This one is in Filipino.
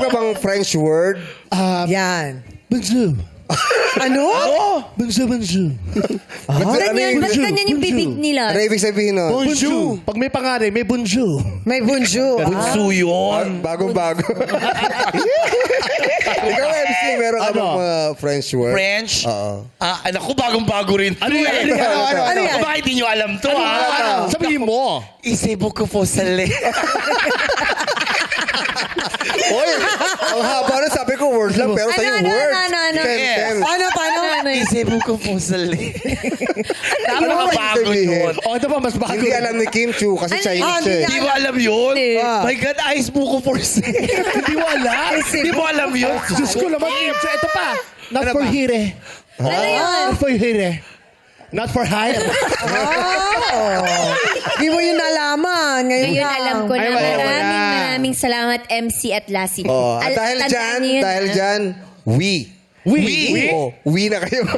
ka bang French word? Yan. Bonjour. Ano? Bonjour, bonjour. Ganyan, ba't ganyan yung bibig nila? Ano ibig sabihin nun? Bonjour. Pag may pangalan, may bonjour. May bonjour. Bunso yun. Bagong-bago. Ikaw, MC, meron ka bang mga French word? French? Oo. Anak ko, bagong-bago rin. Ano yan? Ano yan? Baka hindi nyo alam to, Sabihin mo. Isibo ko po sa Hoy, ang haba na sabi ko word lang, pero sa'yo word. Ano? Ten. Paano? Isibo ko po sa Napakabago sabihin? yun. O, ito pa, mas bago. Hindi alam ni Kim Chu kasi Chinese siya. Hindi mo alam yun? Ah. My God, ice buko for sale. Hindi mo alam. Hindi mo alam yun? Diyos ko naman. Ito pa. Not for hire. Ano yun? Not for hire. Not for hire. Di mo yun nalaman. Ngayon Ngayon lang. alam ko na. Ay, wala. Maraming salamat, MC at Lassie. Oh, at dahil Tandaan niyo yun, dyan, we. We. Oh, we na kayo.